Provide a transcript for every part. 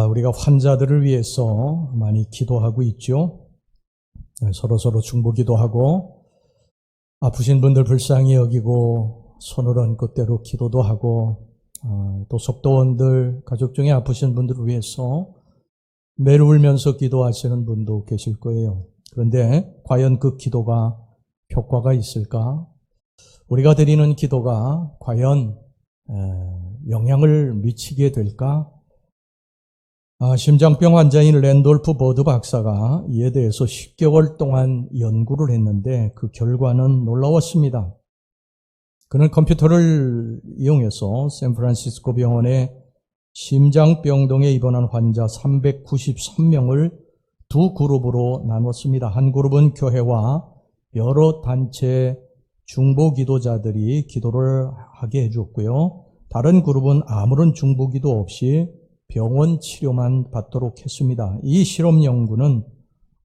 우리가 환자들을 위해서 많이 기도하고 있죠. 서로 중보기도 하고, 아프신 분들 불쌍히 여기고, 손을 얹고 때로 기도도 하고, 또 속도원들, 가족 중에 아프신 분들을 위해서 매일 울면서 기도하시는 분도 계실 거예요. 그런데 과연 그 기도가 효과가 있을까? 우리가 드리는 기도가 과연 영향을 미치게 될까? 심장병 환자인 랜돌프 버드 박사가 이에 대해서 10개월 동안 연구를 했는데 그 결과는 놀라웠습니다. 그는 컴퓨터를 이용해서 샌프란시스코 병원에 심장병동에 입원한 환자 393명을 두 그룹으로 나눴습니다. 한 그룹은 교회와 여러 단체 중보기도자들이 기도를 하게 해줬고요. 다른 그룹은 아무런 중보기도 없이 병원 치료만 받도록 했습니다. 이 실험 연구는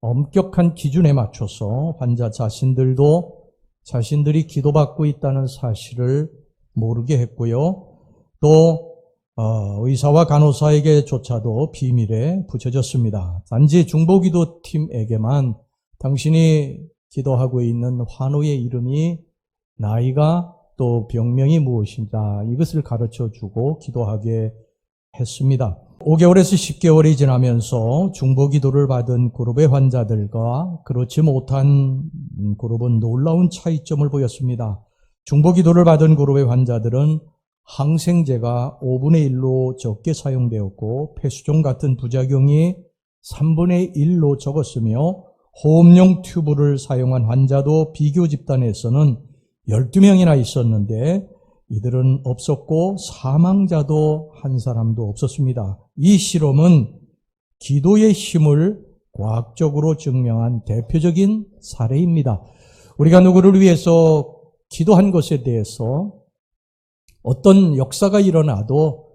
엄격한 기준에 맞춰서 환자 자신들도 자신들이 기도받고 있다는 사실을 모르게 했고요. 또 의사와 간호사에게조차도 비밀에 붙여졌습니다. 단지 중보기도 팀에게만 당신이 기도하고 있는 환우의 이름이, 나이가, 또 병명이 무엇인가 이것을 가르쳐주고 기도하게 했습니다. 5개월에서 10개월이 지나면서 중보기도를 받은 그룹의 환자들과 그렇지 못한 그룹은 놀라운 차이점을 보였습니다. 중보기도를 받은 그룹의 환자들은 항생제가 5분의 1로 적게 사용되었고 폐수종 같은 부작용이 3분의 1로 적었으며 호흡용 튜브를 사용한 환자도 비교 집단에서는 12명이나 있었는데 이들은 없었고 사망자도 한 사람도 없었습니다. 이 실험은 기도의 힘을 과학적으로 증명한 대표적인 사례입니다. 우리가 누구를 위해서 기도한 것에 대해서 어떤 역사가 일어나도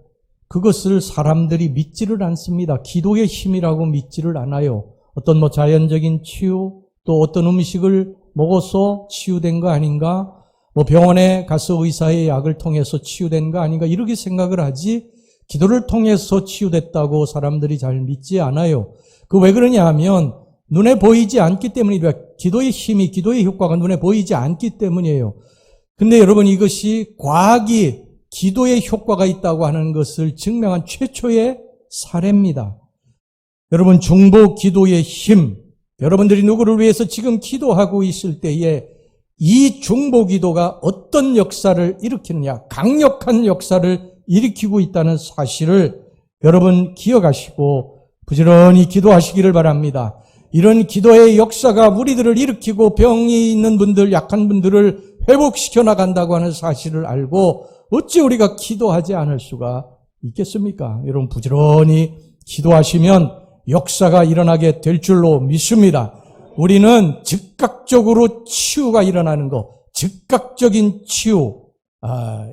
그것을 사람들이 믿지를 않습니다. 기도의 힘이라고 믿지를 않아요. 어떤 자연적인 치유, 또 어떤 음식을 먹어서 치유된 거 아닌가? 병원에 가서 의사의 약을 통해서 치유된 거 아닌가? 이렇게 생각을 하지, 기도를 통해서 치유됐다고 사람들이 잘 믿지 않아요. 왜 그러냐 하면 눈에 보이지 않기 때문이라. 기도의 힘이, 기도의 효과가 눈에 보이지 않기 때문이에요. 근데 여러분, 이것이 과학이 기도의 효과가 있다고 하는 것을 증명한 최초의 사례입니다. 여러분, 중보 기도의 힘, 여러분들이 누구를 위해서 지금 기도하고 있을 때에 이 중보 기도가 어떤 역사를 일으키느냐, 강력한 역사를 일으키고 있다는 사실을 여러분 기억하시고 부지런히 기도하시기를 바랍니다. 이런 기도의 역사가 우리들을 일으키고 병이 있는 분들, 약한 분들을 회복시켜 나간다고 하는 사실을 알고 어찌 우리가 기도하지 않을 수가 있겠습니까? 여러분, 부지런히 기도하시면 역사가 일어나게 될 줄로 믿습니다. 우리는 즉각적으로 치유가 일어나는 것, 즉각적인 치유,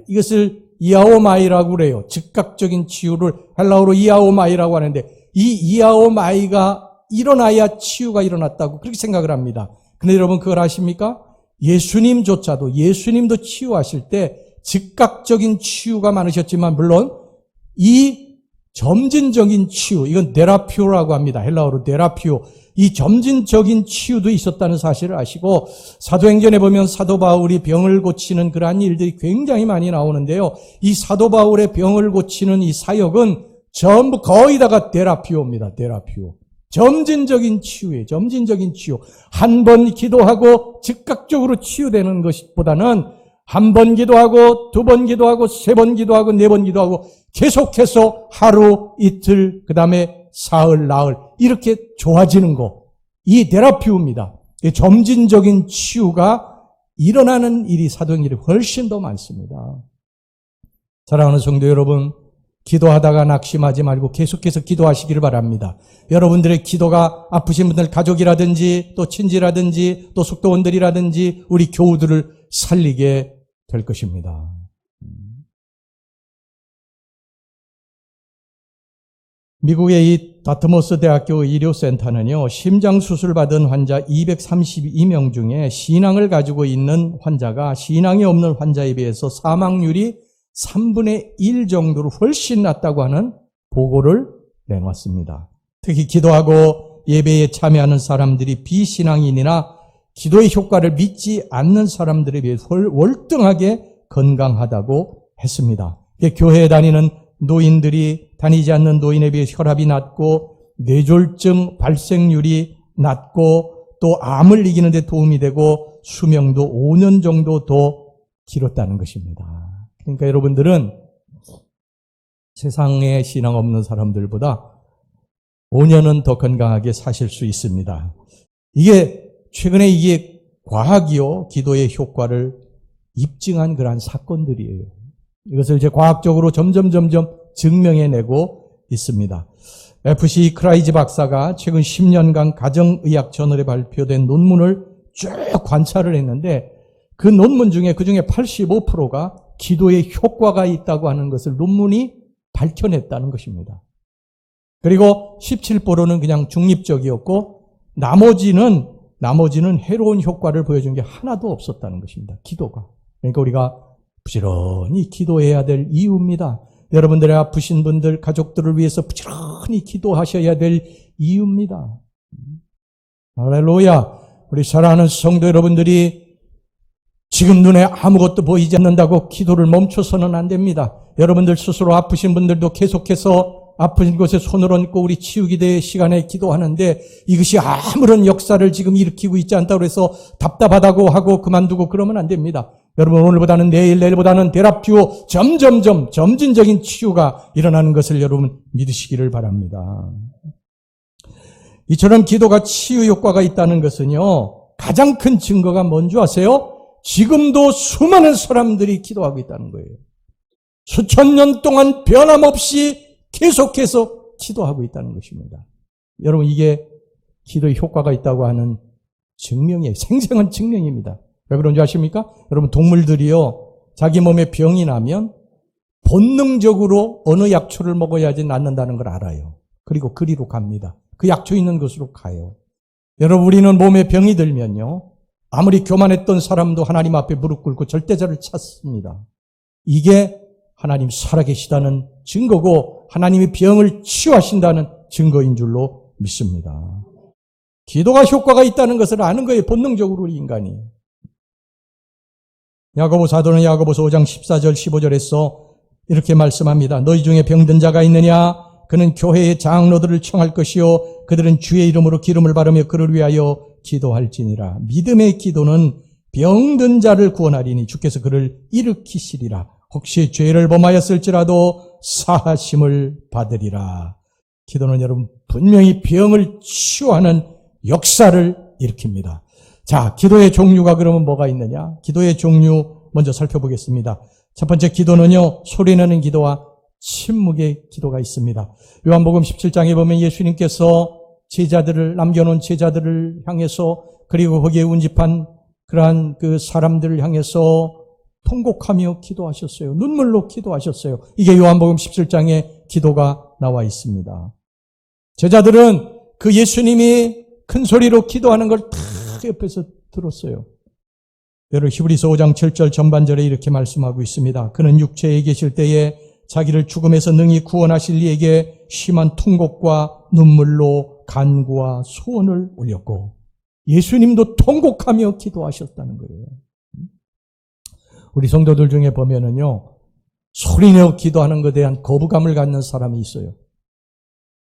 이것을 이아오마이라고 그래요. 즉각적인 치유를 헬라어로 이아오마이라고 하는데, 이 이아오마이가 일어나야 치유가 일어났다고 그렇게 생각을 합니다. 근데 여러분, 그걸 아십니까? 예수님도 치유하실 때 즉각적인 치유가 많으셨지만, 물론 이 점진적인 치유, 이건 데라피오라고 합니다. 헬라어로 데라피오. 이 점진적인 치유도 있었다는 사실을 아시고, 사도행전에 보면 사도 바울이 병을 고치는 그러한 일들이 굉장히 많이 나오는데요. 이 사도 바울의 병을 고치는 이 사역은 전부 거의 다가 데라피오입니다. 데라피오. 점진적인 치유예요. 점진적인 치유. 한 번 기도하고 즉각적으로 치유되는 것보다는 한 번 기도하고, 두 번 기도하고, 세 번 기도하고, 네 번 기도하고, 계속해서 하루, 이틀, 그 다음에 사흘, 나흘, 이렇게 좋아지는 거. 이 데라피우입니다. 점진적인 치유가 일어나는 일이, 사도행전이 훨씬 더 많습니다. 사랑하는 성도 여러분, 기도하다가 낙심하지 말고 계속해서 기도하시기를 바랍니다. 여러분들의 기도가 아프신 분들, 가족이라든지, 또 친지라든지, 또 속도원들이라든지, 우리 교우들을 살리게 될 것입니다. 미국의 이 다트머스 대학교 의료센터는요, 심장수술 받은 환자 232명 중에 신앙을 가지고 있는 환자가 신앙이 없는 환자에 비해서 사망률이 3분의 1 정도로 훨씬 낮다고 하는 보고를 내놓았습니다. 특히 기도하고 예배에 참여하는 사람들이 비신앙인이나 기도의 효과를 믿지 않는 사람들에 비해 월등하게 건강하다고 했습니다. 교회에 다니는 노인들이 다니지 않는 노인에 비해 혈압이 낮고 뇌졸중 발생률이 낮고 또 암을 이기는 데 도움이 되고 수명도 5년 정도 더 길었다는 것입니다. 그러니까 여러분들은 세상에 신앙 없는 사람들보다 5년은 더 건강하게 사실 수 있습니다. 최근에 이게 과학이요, 기도의 효과를 입증한 그러한 사건들이에요. 이것을 이제 과학적으로 점점 증명해내고 있습니다. FC 크라이지 박사가 최근 10년간 가정의학 저널에 발표된 논문을 쭉 관찰을 했는데 그 논문 중에 그중에 85%가 기도에 효과가 있다고 하는 것을 논문이 밝혀냈다는 것입니다. 그리고 17%는 그냥 중립적이었고 나머지는 해로운 효과를 보여준 게 하나도 없었다는 것입니다. 기도가. 그러니까 우리가 부지런히 기도해야 될 이유입니다. 여러분들의 아프신 분들, 가족들을 위해서 부지런히 기도하셔야 될 이유입니다. 할렐루야. 우리 사랑하는 성도 여러분들이 지금 눈에 아무것도 보이지 않는다고 기도를 멈춰서는 안 됩니다. 여러분들 스스로 아프신 분들도 계속해서 아픈 곳에 손을 얹고 우리 치유기 대회 시간에 기도하는데 이것이 아무런 역사를 지금 일으키고 있지 않다고 해서 답답하다고 하고 그만두고 그러면 안 됩니다. 여러분 오늘보다는 내일보다는 대랍주어 점진적인 치유가 일어나는 것을 여러분 믿으시기를 바랍니다. 이처럼 기도가 치유 효과가 있다는 것은요, 가장 큰 증거가 뭔지 아세요? 지금도 수많은 사람들이 기도하고 있다는 거예요. 수천 년 동안 변함없이 계속해서 기도하고 있다는 것입니다. 여러분 이게 기도의 효과가 있다고 하는 증명이에요. 생생한 증명입니다. 왜 그런지 아십니까? 여러분 동물들이요, 자기 몸에 병이 나면 본능적으로 어느 약초를 먹어야지 낫는다는 걸 알아요. 그리고 그리로 갑니다. 그 약초 있는 곳으로 가요. 여러분 우리는 몸에 병이 들면요, 아무리 교만했던 사람도 하나님 앞에 무릎 꿇고 절대자를 찾습니다. 이게 하나님 살아계시다는 증거고 하나님이 병을 치유하신다는 증거인 줄로 믿습니다. 기도가 효과가 있다는 것을 아는 거예요. 본능적으로 우리 인간이. 야고보 사도는 야고보서 5장 14절 15절에서 이렇게 말씀합니다. 너희 중에 병든 자가 있느냐? 그는 교회의 장로들을 청할 것이요 그들은 주의 이름으로 기름을 바르며 그를 위하여 기도할지니라. 믿음의 기도는 병든 자를 구원하리니 주께서 그를 일으키시리라. 혹시 죄를 범하였을지라도 사하심을 받으리라. 기도는 여러분 분명히 병을 치유하는 역사를 일으킵니다. 자, 기도의 종류가 그러면 뭐가 있느냐? 기도의 종류 먼저 살펴보겠습니다. 첫 번째 기도는요, 소리내는 기도와 침묵의 기도가 있습니다. 요한복음 17장에 보면 예수님께서 남겨놓은 제자들을 향해서 그리고 거기에 운집한 그러한 그 사람들을 향해서 통곡하며 기도하셨어요. 눈물로 기도하셨어요. 이게 요한복음 17장에 기도가 나와 있습니다. 제자들은 그 예수님이 큰 소리로 기도하는 걸 다 옆에서 들었어요. 여러분 히브리서 5장 7절 전반절에 이렇게 말씀하고 있습니다. 그는 육체에 계실 때에 자기를 죽음에서 능히 구원하실 이에게 심한 통곡과 눈물로 간구와 소원을 올렸고 예수님도 통곡하며 기도하셨다는 거예요. 우리 성도들 중에 보면은요, 소리내어 기도하는 것에 대한 거부감을 갖는 사람이 있어요.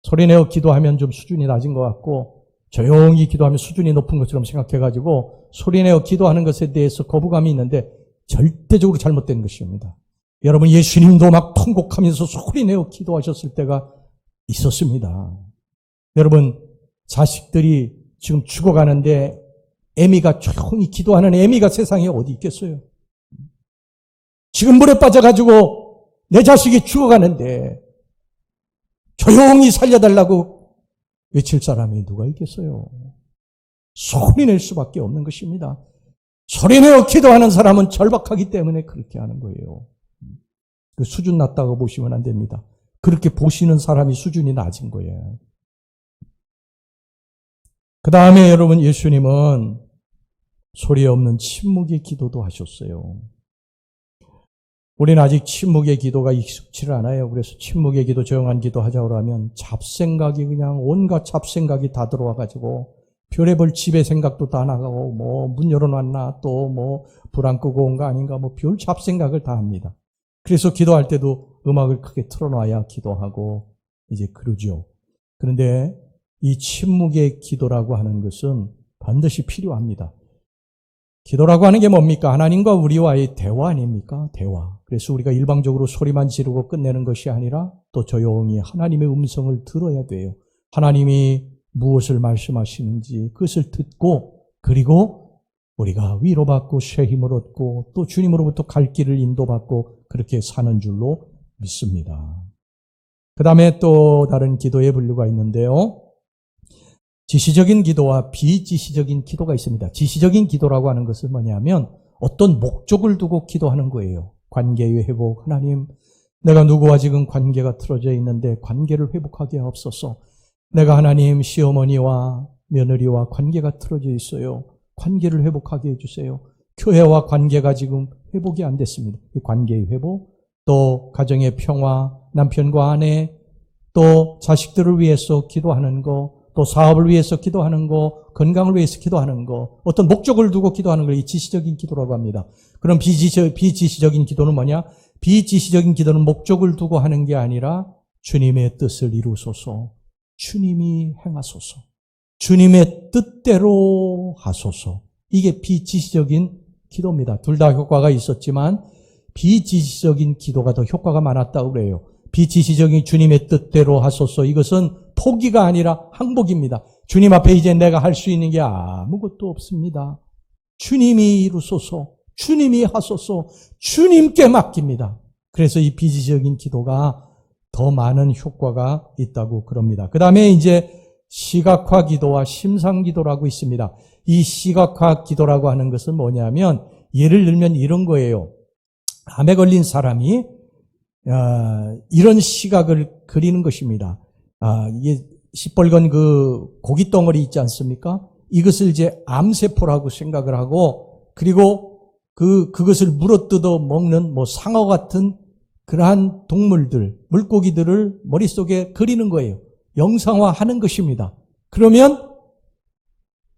소리내어 기도하면 좀 수준이 낮은 것 같고 조용히 기도하면 수준이 높은 것처럼 생각해가지고 소리내어 기도하는 것에 대해서 거부감이 있는데 절대적으로 잘못된 것입니다. 여러분 예수님도 막 통곡하면서 소리내어 기도하셨을 때가 있었습니다. 여러분 자식들이 지금 죽어가는데 애미가 조용히 기도하는 애미가 세상에 어디 있겠어요? 지금 물에 빠져가지고 내 자식이 죽어가는데 조용히 살려달라고 외칠 사람이 누가 있겠어요? 소리낼 수밖에 없는 것입니다. 소리내어 기도하는 사람은 절박하기 때문에 그렇게 하는 거예요. 그 수준 낮다고 보시면 안 됩니다. 그렇게 보시는 사람이 수준이 낮은 거예요. 그 다음에 여러분 예수님은 소리 없는 침묵의 기도도 하셨어요. 우리는 아직 침묵의 기도가 익숙치 않아요. 그래서 침묵의 기도, 조용한 기도 하자고 하면 잡생각이 그냥 온갖 잡생각이 다 들어와가지고 별의별 집의 생각도 다 나가고 뭐 문 열어놨나 또 뭐 불 안 끄고 온 거 아닌가 뭐 별 잡생각을 다 합니다. 그래서 기도할 때도 음악을 크게 틀어놔야 기도하고 이제 그러죠. 그런데 이 침묵의 기도라고 하는 것은 반드시 필요합니다. 기도라고 하는 게 뭡니까? 하나님과 우리와의 대화 아닙니까? 대화. 그래서 우리가 일방적으로 소리만 지르고 끝내는 것이 아니라 또 조용히 하나님의 음성을 들어야 돼요. 하나님이 무엇을 말씀하시는지 그것을 듣고 그리고 우리가 위로받고 새 힘을 얻고 또 주님으로부터 갈 길을 인도받고 그렇게 사는 줄로 믿습니다. 그 다음에 또 다른 기도의 분류가 있는데요. 지시적인 기도와 비지시적인 기도가 있습니다. 지시적인 기도라고 하는 것은 뭐냐면 어떤 목적을 두고 기도하는 거예요. 관계의 회복, 하나님 내가 누구와 지금 관계가 틀어져 있는데 관계를 회복하게 하옵소서. 내가 하나님 시어머니와 며느리와 관계가 틀어져 있어요. 관계를 회복하게 해주세요. 교회와 관계가 지금 회복이 안 됐습니다. 이 관계의 회복, 또 가정의 평화, 남편과 아내, 또 자식들을 위해서 기도하는 거, 또 사업을 위해서 기도하는 거, 건강을 위해서 기도하는 거, 어떤 목적을 두고 기도하는 걸 이 지시적인 기도라고 합니다. 그럼 비지시적인 기도는 뭐냐? 비지시적인 기도는 목적을 두고 하는 게 아니라 주님의 뜻을 이루소서, 주님이 행하소서, 주님의 뜻대로 하소서. 이게 비지시적인 기도입니다. 둘 다 효과가 있었지만 비지시적인 기도가 더 효과가 많았다고 그래요. 비지시적인 주님의 뜻대로 하소서. 이것은 포기가 아니라 항복입니다. 주님 앞에 이제 내가 할 수 있는 게 아무것도 없습니다. 주님이 이루소서, 주님이 하소서, 주님께 맡깁니다. 그래서 이 비지적인 기도가 더 많은 효과가 있다고 그럽니다. 그 다음에 이제 시각화 기도와 심상 기도라고 있습니다. 이 시각화 기도라고 하는 것은 뭐냐면 예를 들면 이런 거예요. 암에 걸린 사람이 이런 시각을 그리는 것입니다. 이게 시뻘건 그 고기 덩어리 있지 않습니까? 이것을 이제 암세포라고 생각을 하고 그리고 그것을 물어뜯어 먹는 뭐 상어 같은 그러한 동물들, 물고기들을 머릿속에 그리는 거예요. 영상화하는 것입니다. 그러면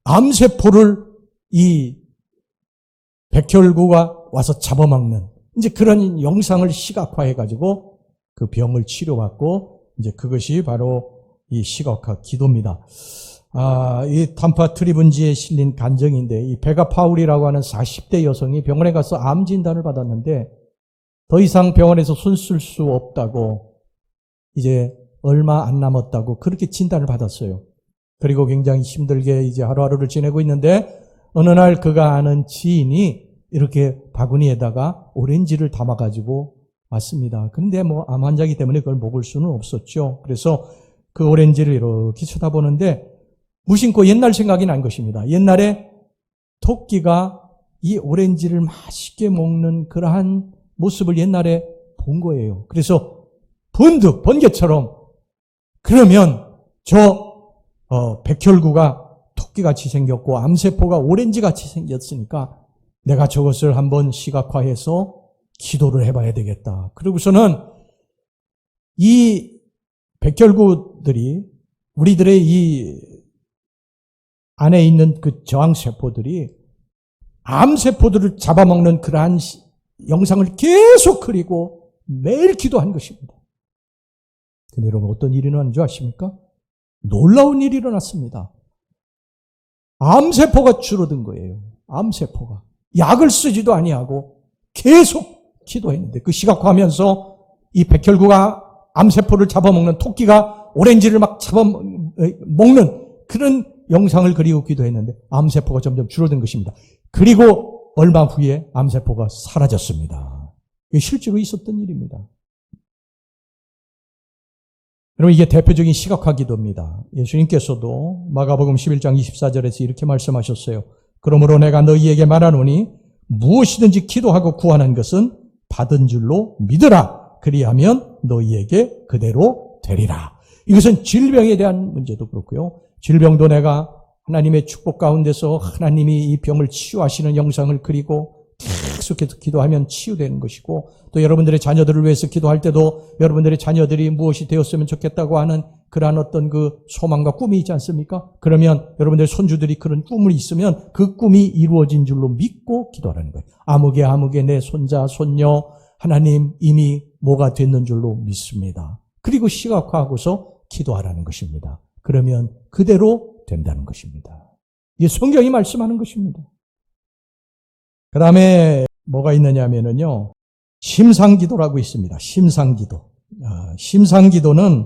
암세포를 이 백혈구가 와서 잡아먹는 이제 그런 영상을 시각화해가지고 그 병을 치료받고 이제 그것이 바로 이 시각화 기도입니다. 이 단파 트리분지에 실린 간증인데 이 베가 파울이라고 하는 40대 여성이 병원에 가서 암 진단을 받았는데 더 이상 병원에서 손 쓸 수 없다고 이제 얼마 안 남았다고 그렇게 진단을 받았어요. 그리고 굉장히 힘들게 이제 하루하루를 지내고 있는데 어느 날 그가 아는 지인이 이렇게 바구니에다가 오렌지를 담아가지고 왔습니다. 근데 뭐 암 환자이기 때문에 그걸 먹을 수는 없었죠. 그래서 그 오렌지를 이렇게 쳐다보는데 무심코 옛날 생각이 난 것입니다. 옛날에 토끼가 이 오렌지를 맛있게 먹는 그러한 모습을 옛날에 본 거예요. 그래서 번득 번개처럼 그러면 백혈구가 토끼같이 생겼고 암세포가 오렌지같이 생겼으니까 내가 저것을 한번 시각화해서 기도를 해봐야 되겠다. 그러고서는 이 백혈구들이 우리들의 이 안에 있는 그 저항세포들이 암세포들을 잡아먹는 그러한 영상을 계속 그리고 매일 기도한 것입니다. 근데 여러분 어떤 일이 일어난 줄 아십니까? 놀라운 일이 일어났습니다. 암세포가 줄어든 거예요. 암세포가. 약을 쓰지도 아니하고 계속 기도했는데 그 시각화하면서 이 백혈구가 암세포를 잡아먹는 토끼가 오렌지를 막 잡아먹는 그런 영상을 그리고 기도했는데 암세포가 점점 줄어든 것입니다. 그리고 얼마 후에 암세포가 사라졌습니다. 이게 실제로 있었던 일입니다. 여러분 이게 대표적인 시각화 기도입니다. 예수님께서도 마가복음 11장 24절에서 이렇게 말씀하셨어요. 그러므로 내가 너희에게 말하노니 무엇이든지 기도하고 구하는 것은 받은 줄로 믿으라. 그리하면 너희에게 그대로 되리라. 이것은 질병에 대한 문제도 그렇고요. 질병도 내가 하나님의 축복 가운데서 하나님이 이 병을 치유하시는 영상을 그리고 계속 계속해서 기도하면 치유되는 것이고, 또 여러분들의 자녀들을 위해서 기도할 때도 여러분들의 자녀들이 무엇이 되었으면 좋겠다고 하는 그러한 어떤 그 소망과 꿈이 있지 않습니까? 그러면 여러분들의 손주들이 그런 꿈을 있으면 그 꿈이 이루어진 줄로 믿고 기도하라는 거예요. 아무개 내 손자, 손녀, 하나님 이미 뭐가 됐는 줄로 믿습니다. 그리고 시각화하고서 기도하라는 것입니다. 그러면 그대로 된다는 것입니다. 이게 성경이 말씀하는 것입니다. 그 다음에 뭐가 있느냐 하면요, 심상기도라고 있습니다. 심상기도. 심상기도는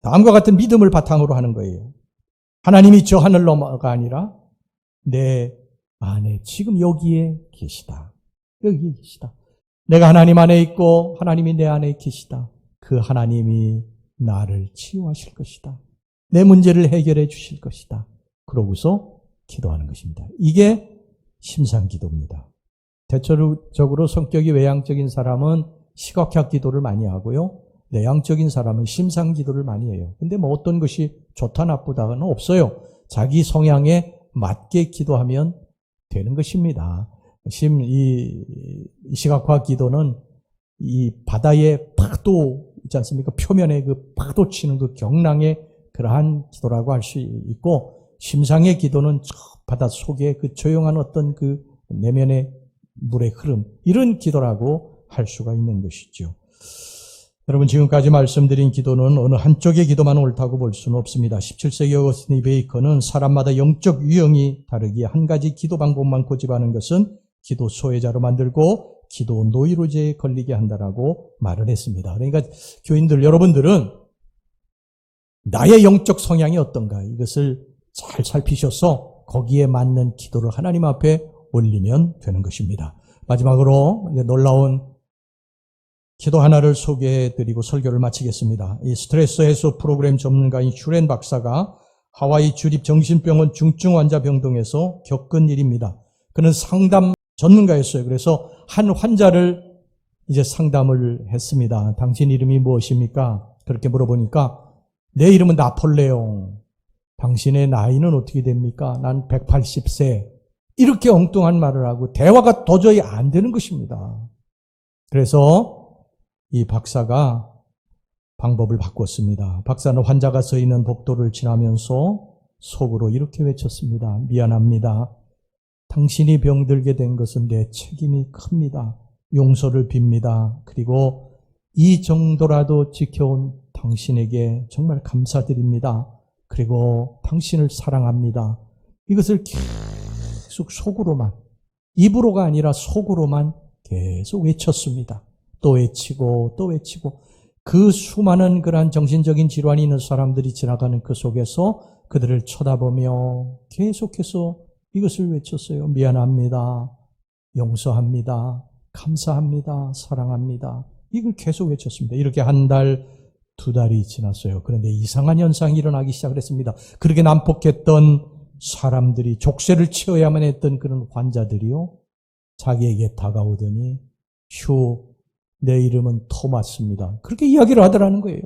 다음과 같은 믿음을 바탕으로 하는 거예요. 하나님이 저 하늘로가 아니라 내 안에 지금 여기에 계시다. 여기에 계시다. 내가 하나님 안에 있고 하나님이 내 안에 계시다. 그 하나님이 나를 치유하실 것이다. 내 문제를 해결해 주실 것이다. 그러고서 기도하는 것입니다. 이게 심상기도입니다. 대체적으로 성격이 외향적인 사람은 시각화 기도를 많이 하고요. 내향적인 사람은 심상기도를 많이 해요. 근데 뭐 어떤 것이 좋다 나쁘다는 없어요. 자기 성향에 맞게 기도하면 되는 것입니다. 이 시각화 기도는 이 바다의 파도 있지 않습니까? 표면에 그 파도 치는 그 경랑의 그러한 기도라고 할 수 있고, 심상의 기도는 저 바다 속에 그 조용한 어떤 그 내면의 물의 흐름, 이런 기도라고 할 수가 있는 것이죠. 여러분, 지금까지 말씀드린 기도는 어느 한쪽의 기도만 옳다고 볼 수는 없습니다. 17세기 어거스틴 베이커는 사람마다 영적 유형이 다르기에 한 가지 기도 방법만 고집하는 것은 기도 소외자로 만들고 기도 노이로제에 걸리게 한다라고 말을 했습니다. 그러니까 교인들, 여러분들은 나의 영적 성향이 어떤가, 이것을 잘 살피셔서 거기에 맞는 기도를 하나님 앞에 올리면 되는 것입니다. 마지막으로 놀라운 기도 하나를 소개해드리고 설교를 마치겠습니다. 이 스트레스 해소 프로그램 전문가인 슈렌 박사가 하와이 주립정신병원 중증 환자 병동에서 겪은 일입니다. 그는 상담 전문가였어요. 그래서 한 환자를 이제 상담을 했습니다. 당신 이름이 무엇입니까? 그렇게 물어보니까 내 이름은 나폴레옹. 당신의 나이는 어떻게 됩니까? 난 180세. 이렇게 엉뚱한 말을 하고 대화가 도저히 안 되는 것입니다. 그래서 이 박사가 방법을 바꿨습니다. 박사는 환자가 서 있는 복도를 지나면서 속으로 이렇게 외쳤습니다. 미안합니다. 당신이 병들게 된 것은 내 책임이 큽니다. 용서를 빕니다. 그리고 이 정도라도 지켜온 당신에게 정말 감사드립니다. 그리고 당신을 사랑합니다. 이것을 계속 속으로만, 입으로가 아니라 속으로만 계속 외쳤습니다. 또 외치고 또 외치고, 그 수많은 그러한 정신적인 질환이 있는 사람들이 지나가는 그 속에서 그들을 쳐다보며 계속해서 이것을 외쳤어요. 미안합니다. 용서합니다. 감사합니다. 사랑합니다. 이걸 계속 외쳤습니다. 이렇게 한 달, 두 달이 지났어요. 그런데 이상한 현상이 일어나기 시작을 했습니다. 그렇게 난폭했던 사람들이, 족쇄를 치어야만 했던 그런 환자들이요, 자기에게 다가오더니 내 이름은 토마스입니다. 그렇게 이야기를 하더라는 거예요.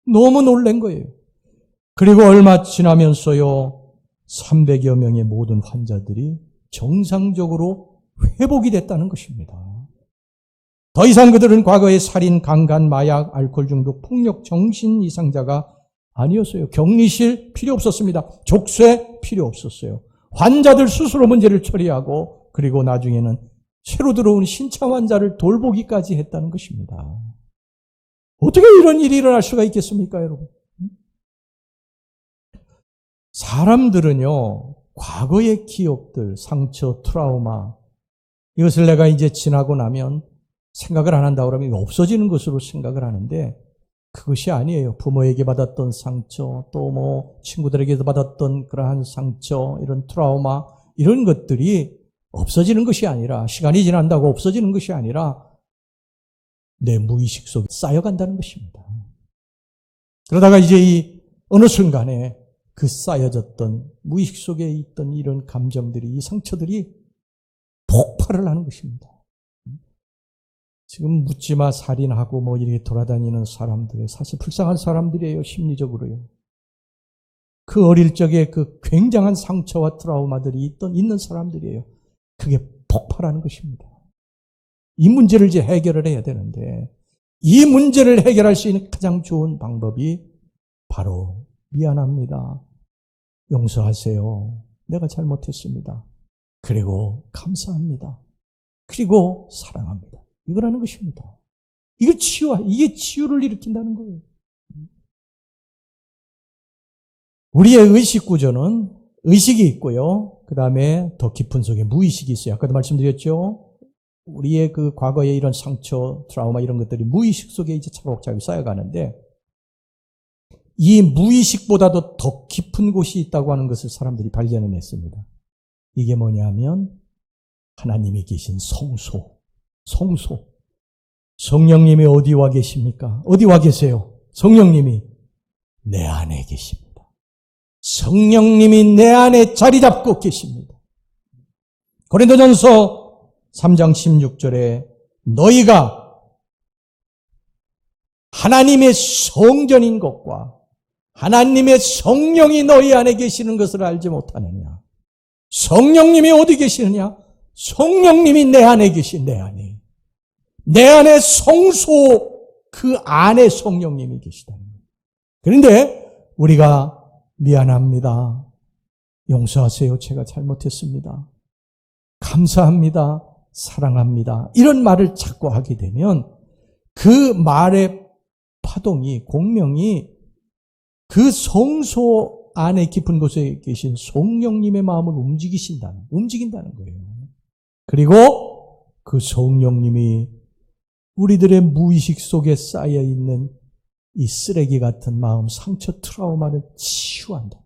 너무 놀란 거예요. 그리고 얼마 지나면서요, 300여 명의 모든 환자들이 정상적으로 회복이 됐다는 것입니다. 더 이상 그들은 과거의 살인, 강간, 마약, 알코올 중독, 폭력, 정신 이상자가 아니었어요. 격리실 필요 없었습니다. 족쇄 필요 없었어요. 환자들 스스로 문제를 처리하고, 그리고 나중에는 새로 들어온 신차 환자를 돌보기까지 했다는 것입니다. 어떻게 이런 일이 일어날 수가 있겠습니까, 여러분? 사람들은요, 과거의 기억들, 상처, 트라우마, 이것을 내가 이제 지나고 나면 생각을 안 한다고 그러면 없어지는 것으로 생각을 하는데, 그것이 아니에요. 부모에게 받았던 상처, 또 뭐 친구들에게도 받았던 그러한 상처, 이런 트라우마, 이런 것들이 없어지는 것이 아니라, 시간이 지난다고 없어지는 것이 아니라 내 무의식 속에 쌓여간다는 것입니다. 그러다가 이제 이 어느 순간에 그 쌓여졌던 무의식 속에 있던 이런 감정들이, 이 상처들이 폭발을 하는 것입니다. 지금 묻지마 살인하고 뭐 이렇게 돌아다니는 사람들이 사실 불쌍한 사람들이에요. 심리적으로요. 그 어릴 적에 그 굉장한 상처와 트라우마들이 있는 사람들이에요. 그게 폭발하는 것입니다. 이 문제를 이제 해결을 해야 되는데 이 문제를 해결할 수 있는 가장 좋은 방법이 바로 미안합니다. 용서하세요. 내가 잘못했습니다. 그리고 감사합니다. 그리고 사랑합니다. 이거라는 것입니다. 이게 치유를 일으킨다는 거예요. 우리의 의식 구조는 의식이 있고요. 그 다음에 더 깊은 속에 무의식이 있어요. 아까도 말씀드렸죠. 우리의 그 과거의 이런 상처, 트라우마 이런 것들이 무의식 속에 이제 차곡차곡 쌓여가는데 이 무의식보다도 더 깊은 곳이 있다고 하는 것을 사람들이 발견해냈습니다. 이게 뭐냐면 하나님이 계신 성소. 성령님이 어디 와 계십니까? 어디 와 계세요? 성령님이 내 안에 계십니다. 성령님이 내 안에 자리 잡고 계십니다. 고린도전서 3장 16절에 너희가 하나님의 성전인 것과 하나님의 성령이 너희 안에 계시는 것을 알지 못하느냐. 성령님이 어디 계시느냐? 성령님이 내 안에 계신 내 안에. 내 안에 성소 그 안에 성령님이 계시다는 거예요. 그런데 우리가 미안합니다. 용서하세요. 제가 잘못했습니다. 감사합니다. 사랑합니다. 이런 말을 자꾸 하게 되면 그 말의 파동이 공명이 그 성소 안에 깊은 곳에 계신 성령님의 마음을 움직인다는 거예요. 그리고 그 성령님이 우리들의 무의식 속에 쌓여있는 이 쓰레기 같은 마음, 상처, 트라우마를 치유한다.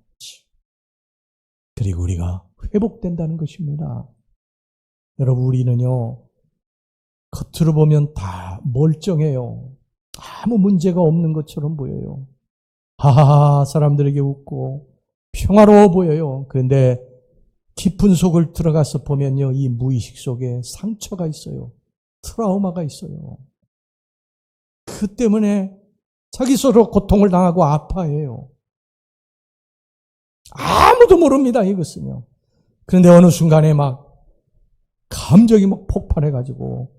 그리고 우리가 회복된다는 것입니다. 여러분, 우리는요, 겉으로 보면 다 멀쩡해요. 아무 문제가 없는 것처럼 보여요. 하하하, 사람들에게 웃고 평화로워 보여요. 그런데 깊은 속을 들어가서 보면요, 이 무의식 속에 상처가 있어요. 트라우마가 있어요. 그 때문에 자기 스스로 고통을 당하고 아파해요. 아무도 모릅니다, 이것은요. 그런데 어느 순간에 막 감정이 막 폭발해가지고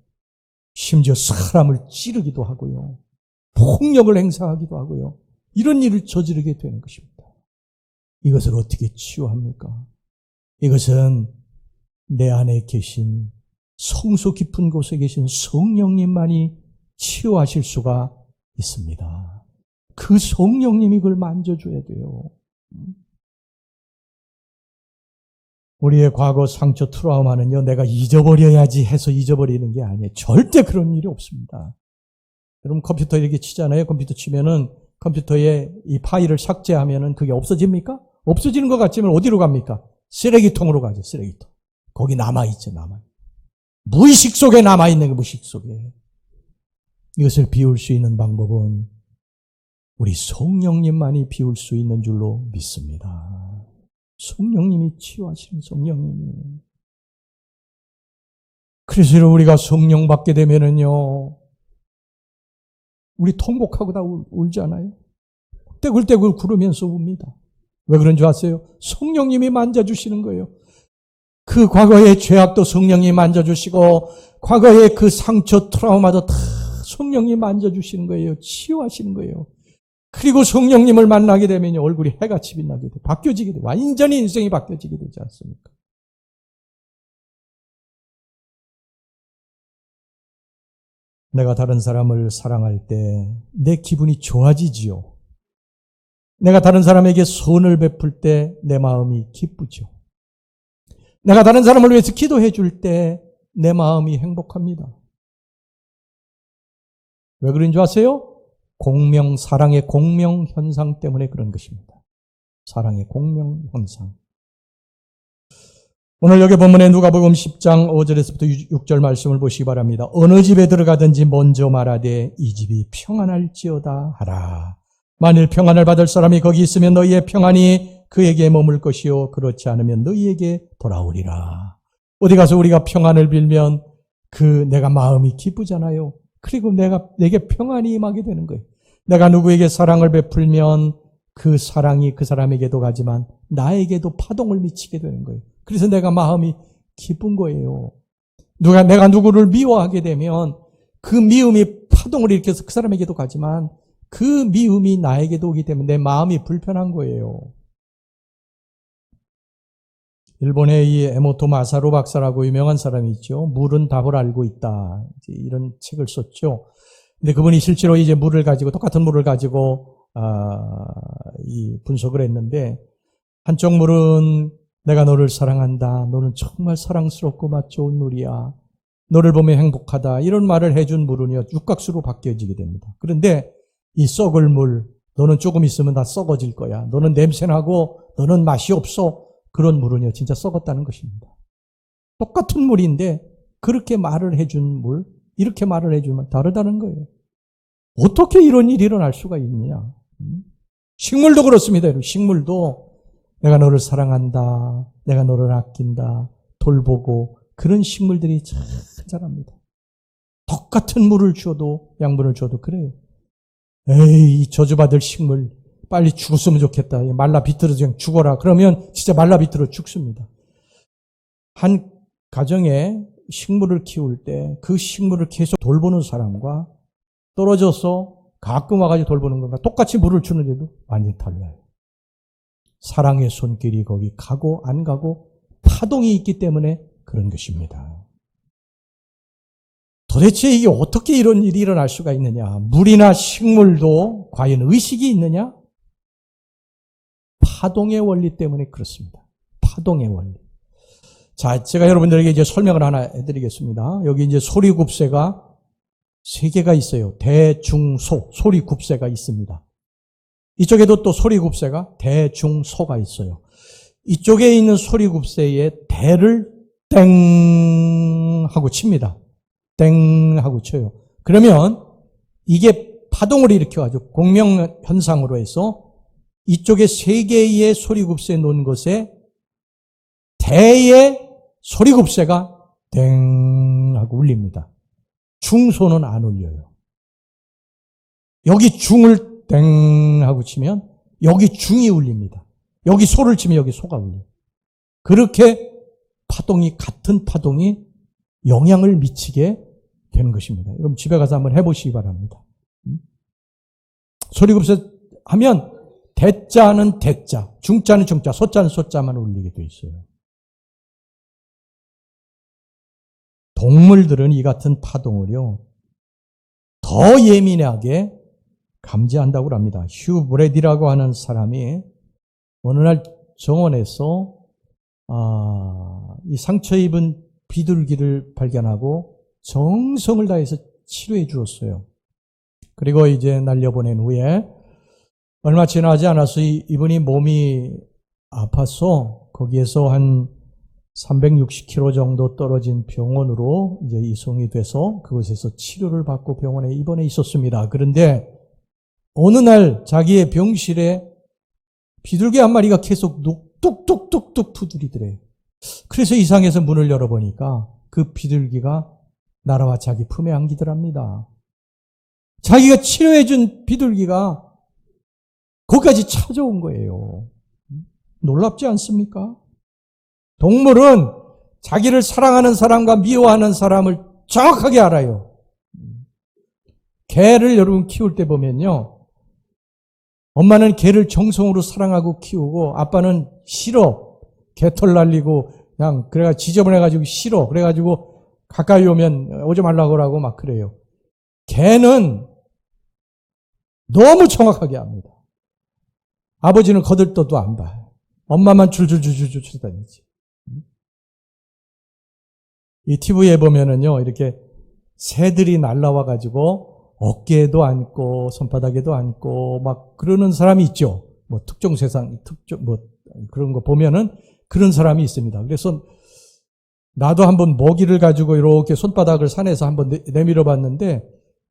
심지어 사람을 찌르기도 하고요. 폭력을 행사하기도 하고요. 이런 일을 저지르게 되는 것입니다. 이것을 어떻게 치유합니까? 이것은 내 안에 계신 성소 깊은 곳에 계신 성령님만이 치유하실 수가 있습니다. 그 성령님이 그걸 만져줘야 돼요. 우리의 과거 상처 트라우마는요, 내가 잊어버려야지 해서 잊어버리는 게 아니에요. 절대 그런 일이 없습니다. 여러분 컴퓨터 이렇게 치잖아요. 컴퓨터 치면은 컴퓨터에 이 파일을 삭제하면은 그게 없어집니까? 없어지는 것 같지만 어디로 갑니까? 쓰레기통으로 가죠. 쓰레기통. 거기 남아있죠. 무의식 속에 남아있는 게 무의식 속에. 이것을 비울 수 있는 방법은 우리 성령님만이 비울 수 있는 줄로 믿습니다. 성령님이 치유하시는 성령님이. 그래서 우리가 성령 받게 되면은요, 우리 통곡하고 다 울잖아요. 떼굴떼굴 구르면서 웁니다. 왜 그런 줄 아세요? 성령님이 만져주시는 거예요. 그 과거의 죄악도 성령님이 만져주시고 과거의 그 상처 트라우마도 다 성령님이 만져주시는 거예요. 치유하시는 거예요. 그리고 성령님을 만나게 되면 얼굴이 해같이 빛나게 돼. 바뀌어지게 돼. 완전히 인생이 바뀌어지게 되지 않습니까? 내가 다른 사람을 사랑할 때 내 기분이 좋아지지요. 내가 다른 사람에게 선을 베풀 때 내 마음이 기쁘죠. 내가 다른 사람을 위해서 기도해 줄 때 내 마음이 행복합니다. 왜 그런 줄 아세요? 사랑의 공명 현상 때문에 그런 것입니다. 사랑의 공명 현상. 오늘 여기 본문에 누가복음 10장 5절에서부터 6절 말씀을 보시기 바랍니다. 어느 집에 들어가든지 먼저 말하되 이 집이 평안할지어다 하라. 만일 평안을 받을 사람이 거기 있으면 너희의 평안이 그에게 머물 것이요 그렇지 않으면 너희에게 돌아오리라. 어디 가서 우리가 평안을 빌면 내가 마음이 기쁘잖아요. 그리고 내게 평안이 임하게 되는 거예요. 내가 누구에게 사랑을 베풀면 그 사랑이 그 사람에게도 가지만 나에게도 파동을 미치게 되는 거예요. 그래서 내가 마음이 기쁜 거예요. 내가 누구를 미워하게 되면 그 미움이 파동을 일으켜서 그 사람에게도 가지만 그 미움이 나에게도 오기 때문에 내 마음이 불편한 거예요. 일본의 이 에모토 마사루 박사라고 유명한 사람이 있죠. 물은 답을 알고 있다. 이런 책을 썼죠. 근데 그분이 실제로 이제 물을 가지고, 똑같은 물을 가지고, 이 분석을 했는데, 한쪽 물은 내가 너를 사랑한다. 너는 정말 사랑스럽고 맛 좋은 물이야. 너를 보면 행복하다. 이런 말을 해준 물은요, 육각수로 바뀌어지게 됩니다. 그런데 이 썩을 물, 너는 조금 있으면 다 썩어질 거야. 너는 냄새나고, 너는 맛이 없어. 그런 물은요, 진짜 썩었다는 것입니다. 똑같은 물인데, 그렇게 말을 해준 물, 이렇게 말을 해주면 다르다는 거예요. 어떻게 이런 일이 일어날 수가 있느냐. 식물도 그렇습니다. 식물도 내가 너를 사랑한다, 내가 너를 아낀다, 돌보고, 그런 식물들이 참 잘합니다. 똑같은 물을 줘도, 양분을 줘도 그래요. 에이, 저주받을 식물, 빨리 죽었으면 좋겠다. 말라 비틀어서 그냥 죽어라. 그러면 진짜 말라 비틀어 죽습니다. 한 가정에 식물을 키울 때 그 식물을 계속 돌보는 사람과 떨어져서 가끔 와가지고 돌보는 것과 똑같이 물을 주는데도 완전히 달라요. 사랑의 손길이 거기 가고 안 가고 파동이 있기 때문에 그런 것입니다. 도대체 이게 어떻게 이런 일이 일어날 수가 있느냐? 물이나 식물도 과연 의식이 있느냐? 파동의 원리 때문에 그렇습니다. 파동의 원리. 자, 제가 여러분들에게 이제 설명을 하나 해드리겠습니다. 여기 이제 소리굽새가 3개가 있어요. 대, 중, 소. 소리굽새가 있습니다. 이쪽에도 또 소리굽새가 대, 중, 소가 있어요. 이쪽에 있는 소리굽새의 대를 땡 하고 칩니다. 땡 하고 쳐요. 그러면 이게 파동을 일으켜가지고 공명현상으로 해서 이쪽에 3개의 소리굽새 놓은 곳에 대의 소리굽새가 땡 하고 울립니다. 중소는 안 울려요. 여기 중을 땡 하고 치면 여기 중이 울립니다. 여기 소를 치면 여기 소가 울려요. 그렇게 파동이, 같은 파동이 영향을 미치게 되는 것입니다. 여러분 집에 가서 한번 해보시기 바랍니다. 소리굽새 하면 대자는 대자, 중자는 중자, 소자는 소자만 울리게 돼 있어요. 동물들은 이 같은 파동을요, 더 예민하게 감지한다고 합니다. 휴 브래디라고 하는 사람이 어느 날 정원에서 이 상처 입은 비둘기를 발견하고 정성을 다해서 치료해 주었어요. 그리고 이제 날려보낸 후에 얼마 지나지 않아서 이분이 몸이 아파서 거기에서 한 360km 정도 떨어진 병원으로 이제 이송이 돼서 그곳에서 치료를 받고 병원에 입원해 있었습니다. 그런데 어느 날 자기의 병실에 비둘기 한 마리가 계속 뚝뚝뚝뚝 두드리더래요. 그래서 이상해서 문을 열어보니까 그 비둘기가 날아와 자기 품에 안기더랍니다. 자기가 치료해준 비둘기가 거기까지 찾아온 거예요. 놀랍지 않습니까? 동물은 자기를 사랑하는 사람과 미워하는 사람을 정확하게 알아요. 개를 여러분 키울 때 보면요, 엄마는 개를 정성으로 사랑하고 키우고 아빠는 싫어. 개털 날리고 그냥 그래가 지저분해가지고 싫어. 그래가지고 가까이 오면 오지 말라고 하고 막 그래요. 개는 너무 정확하게 합니다. 아버지는 거들떠도 안 봐요. 엄마만 줄줄줄줄줄 쳐다니지. 이 TV에 보면은요, 이렇게 새들이 날라와가지고 어깨에도 앉고 손바닥에도 앉고 막 그러는 사람이 있죠. 뭐 특정 세상, 뭐 그런 거 보면은 그런 사람이 있습니다. 그래서 나도 한번 모기를 가지고 이렇게 손바닥을 산에서 한번 내밀어 봤는데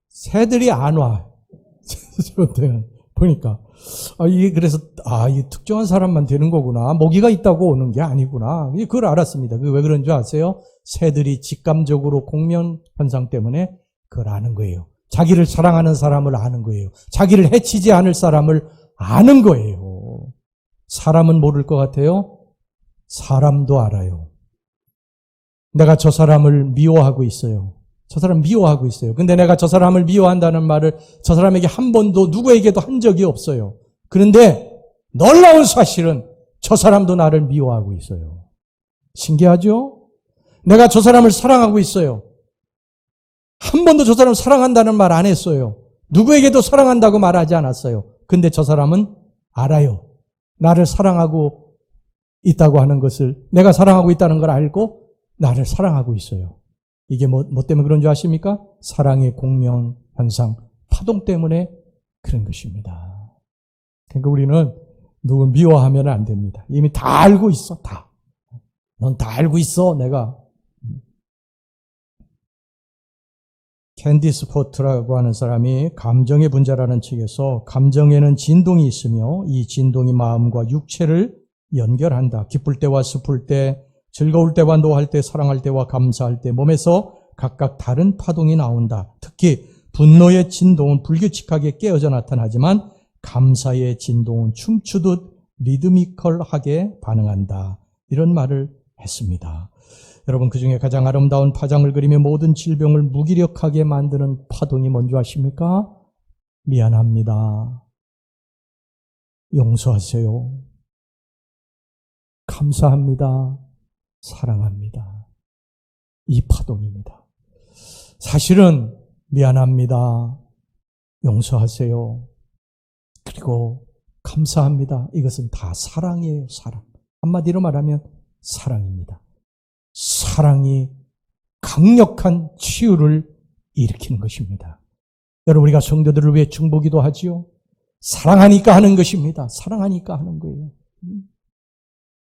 새들이 안 와. 보니까. 이게 그래서, 이 특정한 사람만 되는 거구나. 모기가 있다고 오는 게 아니구나. 그걸 알았습니다. 그게 왜 그런 줄 아세요? 새들이 직감적으로 공명 현상 때문에 그걸 아는 거예요. 자기를 사랑하는 사람을 아는 거예요. 자기를 해치지 않을 사람을 아는 거예요. 사람은 모를 것 같아요? 사람도 알아요. 내가 저 사람을 미워하고 있어요. 저 사람 미워하고 있어요. 근데 내가 저 사람을 미워한다는 말을 저 사람에게 한 번도 누구에게도 한 적이 없어요. 그런데 놀라운 사실은 저 사람도 나를 미워하고 있어요. 신기하죠? 내가 저 사람을 사랑하고 있어요. 한 번도 저 사람을 사랑한다는 말 안 했어요. 누구에게도 사랑한다고 말하지 않았어요. 근데 저 사람은 알아요. 나를 사랑하고 있다고 하는 것을, 내가 사랑하고 있다는 걸 알고 나를 사랑하고 있어요. 이게 뭐 때문에 그런 줄 아십니까? 사랑의 공명 현상, 파동 때문에 그런 것입니다. 그러니까 우리는 누구 미워하면 안 됩니다. 이미 다 알고 있어, 다. 넌 다 알고 있어, 내가. 캔디스 포트라고 하는 사람이 감정의 분자라는 책에서 감정에는 진동이 있으며 이 진동이 마음과 육체를 연결한다. 기쁠 때와 슬플 때, 즐거울 때와 노할 때, 사랑할 때와 감사할 때 몸에서 각각 다른 파동이 나온다. 특히 분노의 진동은 불규칙하게 깨어져 나타나지만 감사의 진동은 춤추듯 리드미컬하게 반응한다. 이런 말을 했습니다. 여러분, 그 중에 가장 아름다운 파장을 그리며 모든 질병을 무기력하게 만드는 파동이 뭔지 아십니까? 미안합니다. 용서하세요. 감사합니다. 사랑합니다. 이 파동입니다. 사실은 미안합니다. 용서하세요. 그리고 감사합니다. 이것은 다 사랑이에요. 사랑. 한마디로 말하면 사랑입니다. 사랑이 강력한 치유를 일으키는 것입니다. 여러분, 우리가 성도들을 위해 중보기도 하지요. 사랑하니까 하는 것입니다. 사랑하니까 하는 거예요.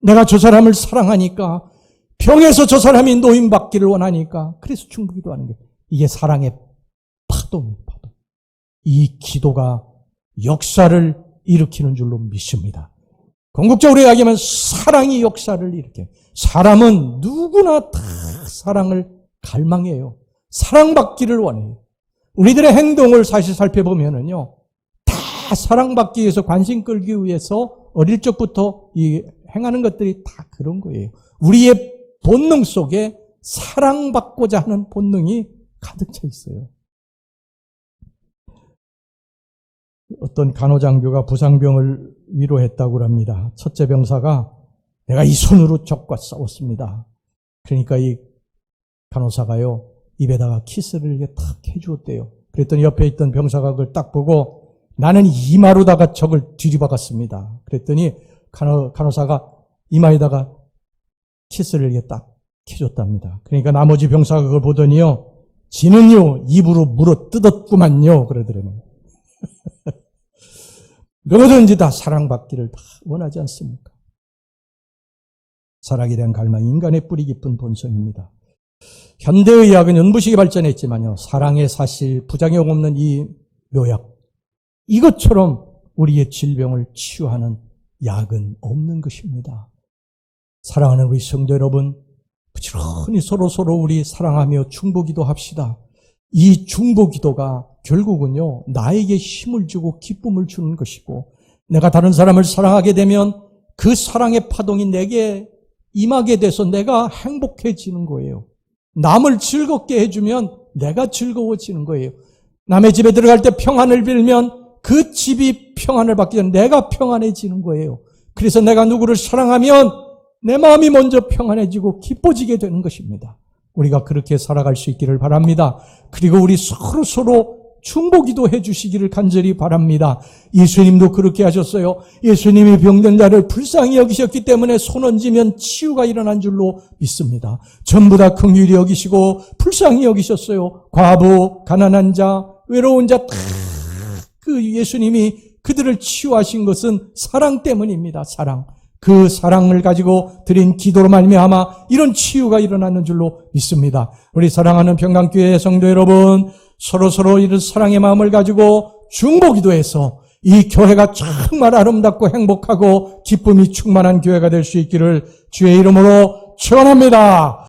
내가 저 사람을 사랑하니까, 병에서 저 사람이 노임받기를 원하니까, 그래서 중보기도 하는 거예요. 이게 사랑의 파동이에요. 파동. 이 기도가 역사를 일으키는 줄로 믿습니다. 궁극적으로 이야기하면 사랑이 역사를 일으켜요. 사람은 누구나 다 사랑을 갈망해요. 사랑받기를 원해요. 우리들의 행동을 사실 살펴보면은요, 다 사랑받기 위해서, 관심 끌기 위해서 어릴 적부터 행하는 것들이 다 그런 거예요. 우리의 본능 속에 사랑받고자 하는 본능이 가득 차 있어요. 어떤 간호장교가 부상병을 위로했다고 합니다. 첫째 병사가 내가 이 손으로 적과 싸웠습니다. 그러니까 이 간호사가요, 입에다가 키스를 이렇게 탁 해주었대요. 그랬더니 옆에 있던 병사가 그걸 딱 보고 나는 이마로다가 적을 뒤집어갔습니다. 그랬더니 간호사가 이마에다가 키스를 이렇게 딱 해줬답니다. 그러니까 나머지 병사가 그걸 보더니요, 지는요 입으로 물어 뜯었구만요 그러더라고요. 누구든지 다 사랑받기를 다 원하지 않습니까? 사랑에 대한 갈망이 인간의 뿌리 깊은 본성입니다. 현대의학은 연구식이 발전했지만요, 사랑의 사실, 부작용 없는 이 묘약, 이것처럼 우리의 질병을 치유하는 약은 없는 것입니다. 사랑하는 우리 성도 여러분, 부지런히 서로 우리 사랑하며 중보기도 합시다. 이 중보기도가 결국은요, 나에게 힘을 주고 기쁨을 주는 것이고, 내가 다른 사람을 사랑하게 되면 그 사랑의 파동이 내게 임하게 돼서 내가 행복해지는 거예요. 남을 즐겁게 해주면 내가 즐거워지는 거예요. 남의 집에 들어갈 때 평안을 빌면 그 집이 평안을 받기 전에 내가 평안해지는 거예요. 그래서 내가 누구를 사랑하면 내 마음이 먼저 평안해지고 기뻐지게 되는 것입니다. 우리가 그렇게 살아갈 수 있기를 바랍니다. 그리고 우리 서로 중보기도 해주시기를 간절히 바랍니다. 예수님도 그렇게 하셨어요. 예수님이 병든 자를 불쌍히 여기셨기 때문에 손 얹으면 치유가 일어난 줄로 믿습니다. 전부 다 긍휼히 여기시고 불쌍히 여기셨어요. 과부, 가난한 자, 외로운 자, 다 그 예수님이 그들을 치유하신 것은 사랑 때문입니다. 사랑. 그 사랑을 가지고 드린 기도로 말미암아 이런 치유가 일어나는 줄로 믿습니다. 우리 사랑하는 평강교회 성도 여러분, 서로 이런 사랑의 마음을 가지고 중보기도해서 이 교회가 정말 아름답고 행복하고 기쁨이 충만한 교회가 될 수 있기를 주의 이름으로 축원합니다.